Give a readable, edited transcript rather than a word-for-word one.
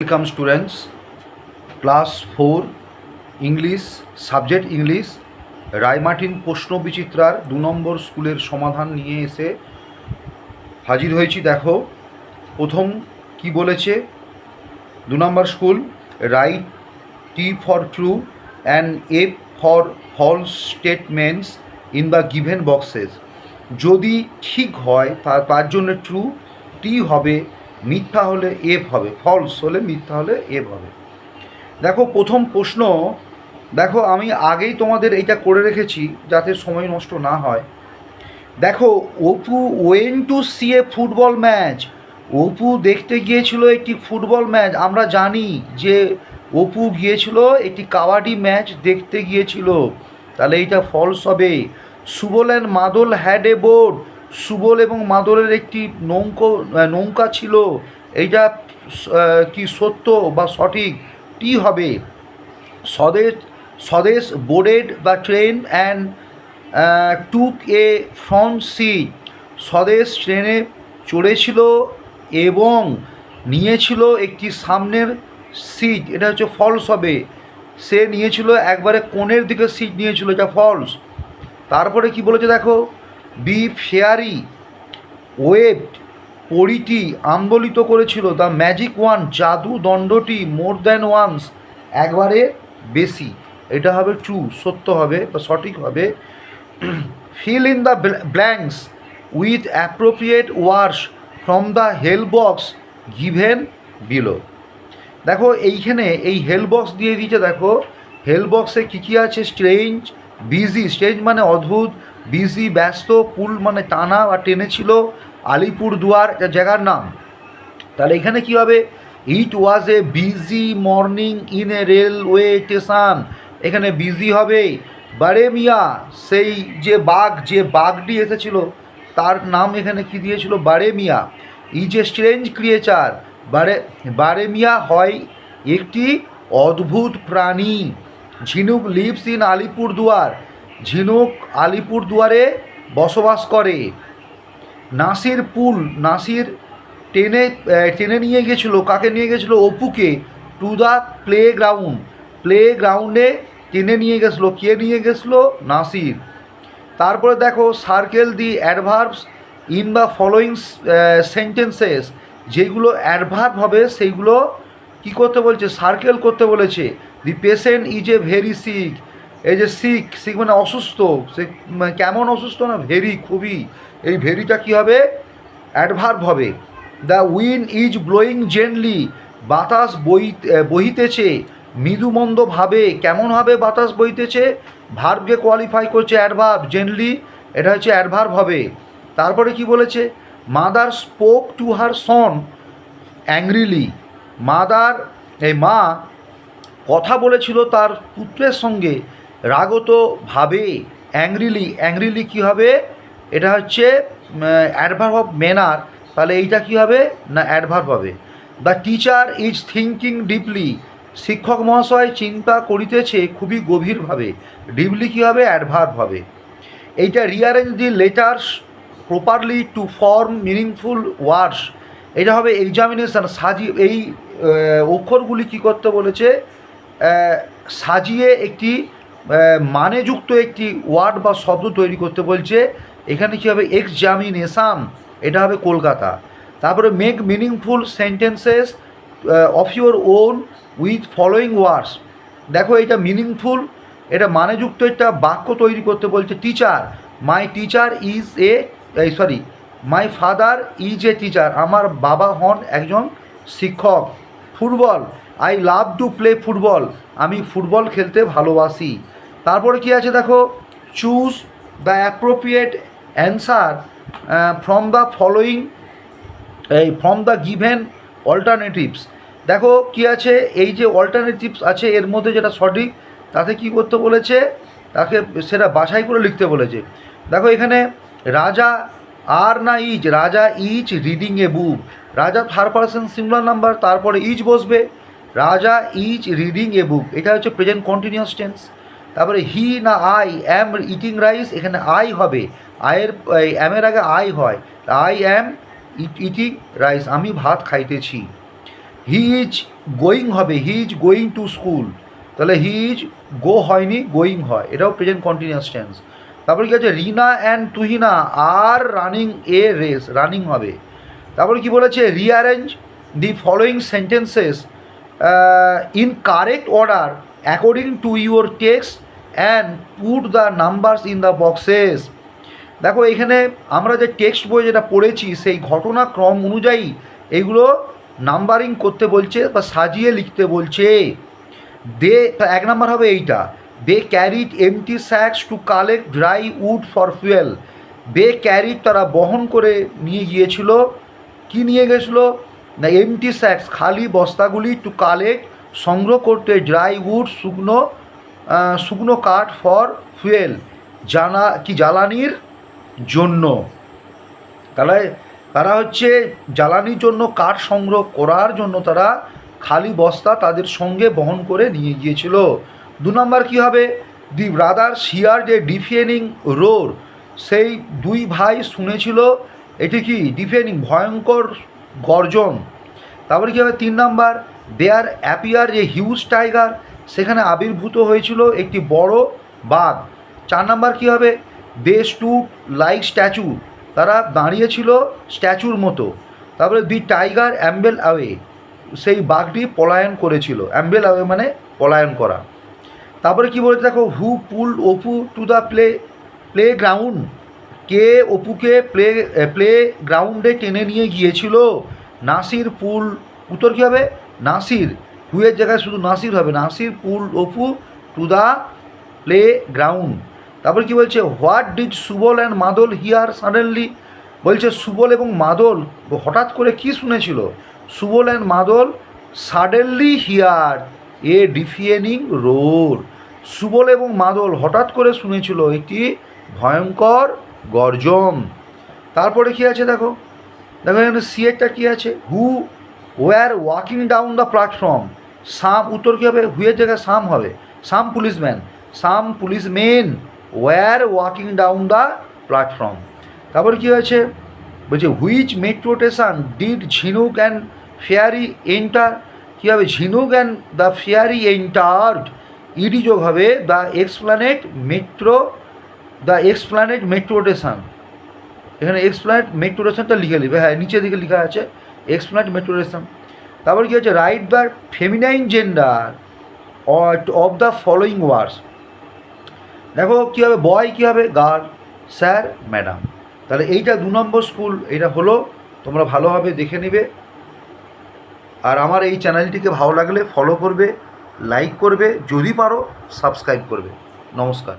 Welcome students, class 4 English subject English Ray Martin প্রশ্ন বিচিত্রার 2 নম্বর স্কুলের সমাধান নিয়ে এসে হাজির হয়েছি। দেখো প্রথম কি বলেছে, 2 number school, write T for true and F for false statements in the given boxes. যদি ঠিক হয় তার জন্য ট্রু টি হবে, মিথ্যা হলে এফ হবে, ফলস হলে মিথ্যা হলে এফ হবে। দেখো প্রথম প্রশ্ন, দেখো আমি আগেই তোমাদের এইটা করে রেখেছি যাতে সময় নষ্ট না হয়। দেখো Apu went to see a football match, Apu দেখতে গিয়েছিল একটি ফুটবল ম্যাচ। আমরা জানি যে অপু গিয়েছিল একটি কাবাডি ম্যাচ দেখতে গিয়েছিল, তাহলে এইটা ফলস হবে। সুবল অ্যান্ড মাদল হ্যাড এ বোট, সুবল এবং মাদলের একটি নৌকা ছিল, এইটা কি সত্য বা সঠিক, টি হবে। স্বদেশ বোর্ডেড বা train and took a front seat, Swadesh ট্রেনে চড়েছিল এবং নিয়েছিল একটি সামনের সিট, এটা হচ্ছে ফলস হবে। সে নিয়েছিল একবারে কোণের দিকে সিট নিয়েছিল, এটা ফলস। তারপরে কি বলেছে দেখো, বি ফেয়ারি ওয়েভড, পরীটি আন্দোলিত করেছিল, দ্য ম্যাজিক ওয়ান, জাদু দণ্ডটি, মোর দ্যান ওয়ান্স, একবারে বেশি, এটা হবে ট্রু, সত্য হবে বা সঠিক হবে। Fill in the blanks with appropriate words from the help box given below. দেখো এইখানে এই হেল্প বক্স দিয়ে দিয়েছে। দেখো হেল্প বক্সে কী কী আছে, স্ট্রেঞ্জ, বিজি, স্ট্রেঞ্জ মানে অদ্ভুত, বিজি ব্যস্ত, পুল মানে টানা বা টেনেছিল, আলিপুর দুয়ার জায়গার নাম। তাহলে এখানে কী হবে, it was a busy morning in a railway station, এখানে বিজি হবে। বারে মিয়া, সেই যে বাঘটি এসেছিল তার নাম এখানে কি দিয়েছিল, বারে মিয়া। ইজ এ স্ট্রেঞ্জ ক্রিয়েচার, বারে মিয়া হয় একটি অদ্ভুত প্রাণী। ঝিনুক লিভস ইন আলিপুরদুয়ার, ঝিনুক আলিপুরদুয়ারে বসবাস করে। নাসির পুল, নাসির টেনে নিয়ে গেছিলো, কাকে নিয়ে গেছিলো, অপুকে, টু দ্য প্লেগ্রাউন্ডে টেনে নিয়ে গেছিলো, কে নিয়ে গেছিলো, নাসির। তারপরে দেখো circle the adverbs in the following sentences, যেগুলো অ্যাডভার্ব হবে সেইগুলো কি করতে বলছে, সার্কেল করতে বলেছে। The patient is a very sick, এই যে সিক মানে অসুস্থ, সে কেমন অসুস্থ না, ভেরি, খুবই, এই ভেরিটা কী হবে, অ্যাডভার্ব হবে। The wind is blowing gently, বাতাস বহিতেছে মৃদুমন্দভাবে, কেমনভাবে বাতাস বইতেছে, ভার্বকে কোয়ালিফাই করছে, অ্যাডভার্ব, জেন্টলি, এটা হচ্ছে অ্যাডভার্ব হবে। তারপরে কি বলেছে, mother spoke to her Son angrily, মা কথা বলেছিল তার পুত্রের সঙ্গে রাগতভাবে, অ্যাংরিলি কী হবে, এটা হচ্ছে অ্যাডভার্ব অফ ম্যানার, তাহলে এইটা কী হবে না, অ্যাডভার্ব হবে। The teacher is thinking deeply, শিক্ষক মহাশয় চিন্তা করিতেছে খুবই গভীরভাবে, ডিপলি কী হবে, অ্যাডভার্ব হবে। এইটা rearrange the letters properly to form meaningful words, এটা হবে এক্সামিনেশান, এই অক্ষরগুলি কী করতে বলেছে, সাজিয়ে একটি মানেযুক্ত একটি ওয়ার্ড বা শব্দ তৈরি করতে বলছে। এখানে কী হবে, এক্সামিনেশান, এটা হবে কলকাতা। তারপরে make meaningful sentences of your own with following words, দেখো এটা মিনিংফুল, এটা মানেযুক্ত একটা বাক্য তৈরি করতে বলছে। Teacher, my teacher is my father is a teacher, আমার বাবা হন একজন শিক্ষক। Football, I love to play football, আমি ফুটবল খেলতে ভালোবাসি। তারপরে কি আছে দেখো, choose the appropriate answer from the given alternatives, দেখো কি আছে, এই যে অল্টারনেটিভস আছে এর মধ্যে যেটা সঠিক তাতে কি করতে বলেছে, তাকে সেটা বাছাই করে লিখতে বলেছে। দেখো এখানে রাজা আর না ইজ, রাজা ইজ রিডিং এ বুক, রাজা থার্ড পারসন সিঙ্গুলার নাম্বার, তারপরে ইজ বসবে, রাজা ইজ রিডিং এ বুক, এটা হচ্ছে প্রেজেন্ট কন্টিনিউয়াস টেন্স। তারপরে হি না আই অ্যাম ইটিং রাইস, এখানে আই হবে, অ্যামের আগে আই হয়, আই অ্যাম ইটিং রাইস, আমি ভাত খাইতেছি। হি ইজ গোয়িং হবে, he is going to school, তাহলে হি ইজ গো হয়নি, গোয়িং হয়, এটাও প্রেজেন্ট কন্টিনিউয়াস টেন্স। তারপরে কী আছে, Rina and Tuhina are running a race, running হবে। তারপরে কি বলেছে, rearrange the following sentences in correct order according to your text and put the numbers in the boxes. দেখো এখানে আমরা যে টেক্সট বই যেটা পড়েছি সেই ঘটনাক্রম অনুযায়ী এইগুলো নাম্বারিং করতে বলছে বা সাজিয়ে লিখতে বলছে। দে, এক নাম্বার হবে এইটা, they carried empty sacks to collect dry wood for fuel. They carried, তারা বহন করে নিয়ে গিয়েছিল, কি নিয়ে গেছিলো না, এমটি স্যাক্স, খালি বস্তাগুলি, টু কালেক্ট, সংগ্রহ করতে, ড্রাই উড, শুকনো কাঠ, ফর ফুয়েল, জ্বালানির জন্য। তাহলে তারা হচ্ছে জ্বালানির জন্য কাঠ সংগ্রহ করার জন্য তারা খালি বস্তা তাদের সঙ্গে বহন করে নিয়ে গিয়েছিল। 2 নম্বর কী হবে, দি ব্রাদার্স হিয়ার্ড এ ডিফেনিং রোর, সেই 2 ভাই শুনেছিল এটি কি, ডিফেনিং, ভয়ঙ্কর গর্জন। তারপরে কী হবে 3 নম্বর, দেয়ার অ্যাপিয়ার এ হিউজ টাইগার, সেখানে আবির্ভূত হয়েছিল একটি বড় বাঘ। 4 নম্বর কী হবে, দে স্টুড লাইক স্ট্যাচু, তারা দাঁড়িয়েছিল স্ট্যাচুর মতো। তারপরে দি টাইগার অ্যাম্বেল অ্যাওয়ে, সেই বাঘটি পলায়ন করেছিল, অ্যাম্বেল অ্যাওয়ে মানে পলায়ন করা। তারপরে কী বলেছে দেখো, who pulled Apu to the playground, কে অপুকে প্লে গ্রাউন্ডে টেনে নিয়ে গিয়েছিল। নাসির পুল, উত্তর কী হবে, নাসির, হুয়ের জায়গায় শুধু নাসির হবে, Nasir pulled Apu to the play ground. তারপর কি বলছে, হোয়াট ডিড সুবল অ্যান্ড মাদল হিয়ার সাডেনলি, বলছে সুবল এবং মাদল হঠাৎ করে কি শুনেছিল, সুবল অ্যান্ড মাদল সাডেনলি হিয়ার এ ডিফিয়েনিং রোর, সুবল এবং মাদল হঠাৎ করে শুনেছিল একটি ভয়ঙ্কর গর্জন। তারপরে কি আছে দেখো, দেখো এখানে সিয়েরটা কী আছে, who were walking down the platform, some, উত্তর কী হবে, হুয়ের জায়গায় সাম হবে, some policeman were walking down the platform. তারপর কী হয়েছে, বলছে which metro station did Jhinuk and fairy enter, কী হবে, Jhinuk and the fairy entered, E D যোগ হবে, দ্য এক্সপ্ল্যানেড মেট্রো স্টেশন, এখানে এক্সপ্ল্যানেড মেট্রো স্টেশনটা লিখে নেবে, হ্যাঁ নিচের দিকে লেখা আছে এক্সপ্ল্যানেড মেট্রো স্টেশন। তারপর কী হচ্ছে, write the feminine gender of the following words, দেখো কী হবে, বয় কী হবে, গার্ল, স্যার, ম্যাডাম। তাহলে এইটা 2 নম্বর স্কুল, এটা হলো, তোমরা ভালোভাবে দেখে নেবে। আর আমার এই চ্যানেলটিকে ভালো লাগলে ফলো করবে, লাইক করবে, যদি পারো সাবস্ক্রাইব করবে। নমস্কার।